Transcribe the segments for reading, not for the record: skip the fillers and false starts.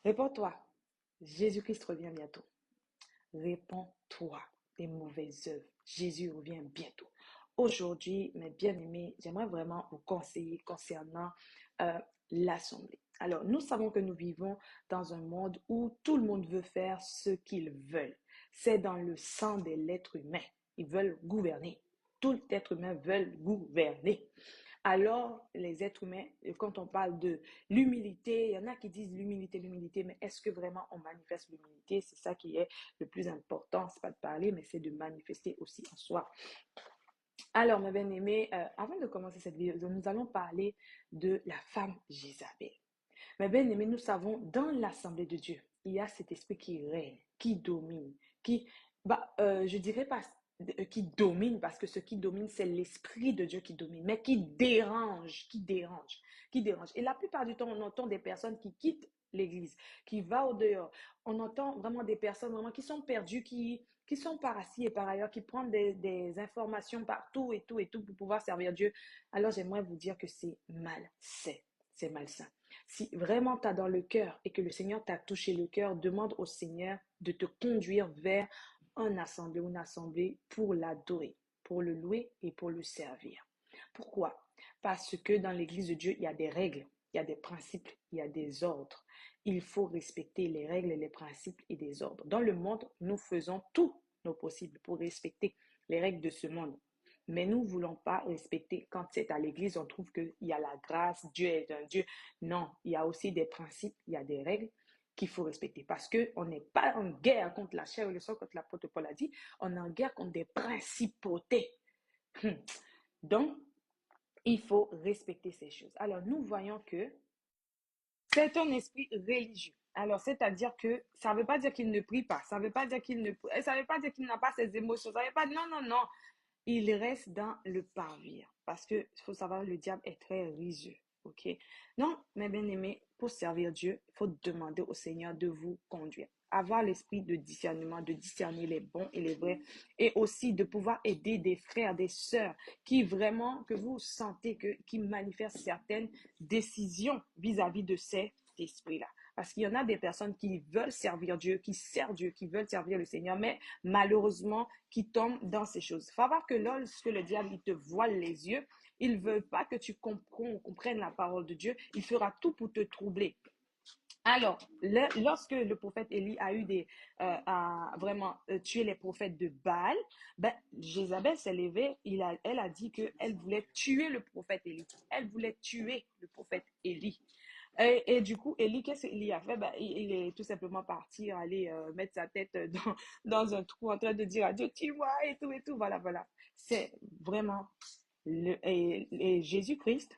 Réponds-toi. Jésus-Christ revient bientôt. Réponds-toi des mauvaises œuvres. Jésus revient bientôt. Aujourd'hui, mes bien-aimés, j'aimerais vraiment vous conseiller concernant euh, l'Assemblée. Alors, nous savons que nous vivons dans un monde où tout le monde veut faire ce qu'ils veulent. C'est dans le sang de l'être humain. Ils veulent gouverner. Tout être humain veut gouverner. Alors, les êtres humains, quand on parle de l'humilité, il y en a qui disent l'humilité, l'humilité, mais est-ce que vraiment on manifeste l'humilité? C'est ça qui est le plus important, c'est pas de parler, mais c'est de manifester aussi en soi. Alors, mes bien-aimés, avant de commencer cette vidéo, nous allons parler de la femme Jézabel. Mes bien-aimés, nous savons, dans l'Assemblée de Dieu, il y a cet esprit qui règne, qui domine, je dirais pas qui domine, parce que ce qui domine, c'est l'Esprit de Dieu qui domine, mais qui dérange, qui dérange, qui dérange. Et la plupart du temps, on entend des personnes qui quittent l'Église, qui vont au dehors. On entend vraiment des personnes vraiment qui sont perdues, qui sont par assis et par ailleurs, qui prennent des informations partout et tout pour pouvoir servir Dieu. Alors, j'aimerais vous dire que c'est malsain. C'est malsain. Si vraiment tu as dans le cœur et que le Seigneur t'a touché le cœur, demande au Seigneur de te conduire vers une assemblée pour l'adorer, pour le louer et pour le servir. Pourquoi? Parce que dans l'Église de Dieu, il y a des règles, il y a des principes, il y a des ordres. Il faut respecter les règles, les principes et des ordres. Dans le monde, nous faisons tout nos possibles pour respecter les règles de ce monde. Mais nous ne voulons pas respecter. Quand c'est à l'église, on trouve qu'il y a la grâce, Dieu est un Dieu. Non, il y a aussi des principes, il y a des règles qu'il faut respecter. Parce qu'on n'est pas en guerre contre la chair et le sang, comme l'apôtre Paul a dit. On est en guerre contre des principautés. Donc, il faut respecter ces choses. Alors, nous voyons que c'est un esprit religieux. Alors, c'est-à-dire que ça ne veut pas dire qu'il ne prie pas. Ça ne veut pas dire qu'il n'a pas ses émotions. Ça veut pas, non, non, non. Il reste dans le parvir. Parce que, il faut savoir, le diable est très rusé. OK? Non, mes bien-aimés, pour servir Dieu, il faut demander au Seigneur de vous conduire. Avoir l'esprit de discernement, de discerner les bons et les vrais. Et aussi de pouvoir aider des frères, des sœurs qui vraiment, que vous sentez qui manifestent certaines décisions vis-à-vis de cet esprit-là. Parce qu'il y en a des personnes qui veulent servir Dieu, qui servent Dieu, qui veulent servir le Seigneur, mais malheureusement, qui tombent dans ces choses. Il faut voir que lorsque le diable il te voile les yeux, il ne veut pas que tu comprennes la parole de Dieu. Il fera tout pour te troubler. Alors, lorsque le prophète Élie a a vraiment tué les prophètes de Baal, ben, Jézabel s'est levée, elle a dit qu'elle voulait tuer le prophète Élie. Elle voulait tuer le prophète Élie. Et du coup, Élie, qu'est-ce qu'il a fait? Ben, il est tout simplement parti aller mettre sa tête dans un trou en train de dire à Dieu, tue-moi et tout. Voilà, voilà. C'est vraiment et Jésus-Christ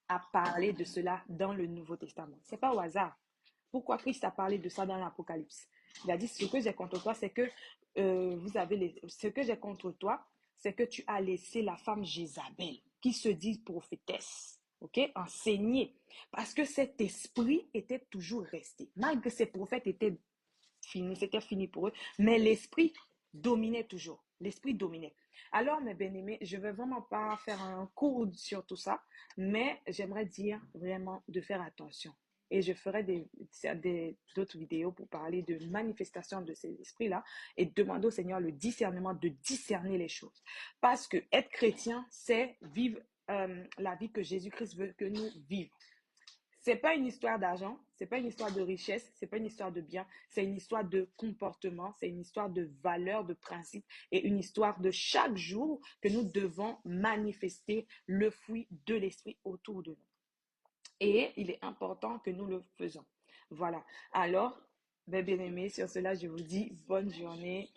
a parlé de cela dans le Nouveau Testament. C'est pas au hasard. Pourquoi Christ a parlé de ça dans l'Apocalypse? Il a dit, ce que j'ai contre toi, c'est que ce que j'ai contre toi, c'est que tu as laissé la femme Jézabel, qui se dit prophétesse, ok, enseigner. Parce que cet esprit était toujours resté. Malgré que ces prophètes étaient finis, c'était fini pour eux, mais l'esprit dominait toujours. L'esprit dominait. Alors, mes bien-aimés, je ne vais vraiment pas faire un cours sur tout ça, mais j'aimerais dire vraiment de faire attention. Et je ferai d'autres vidéos pour parler de manifestation de ces esprits-là et demander au Seigneur le discernement de discerner les choses. Parce que être chrétien, c'est vivre la vie que Jésus-Christ veut que nous vivions. C'est pas une histoire d'argent, c'est pas une histoire de richesse, c'est pas une histoire de bien, c'est une histoire de comportement, c'est une histoire de valeurs, de principes et une histoire de chaque jour que nous devons manifester le fruit de l'esprit autour de nous. Et il est important que nous le faisons. Voilà. Alors, bien aimés, sur cela, je vous dis bonne journée.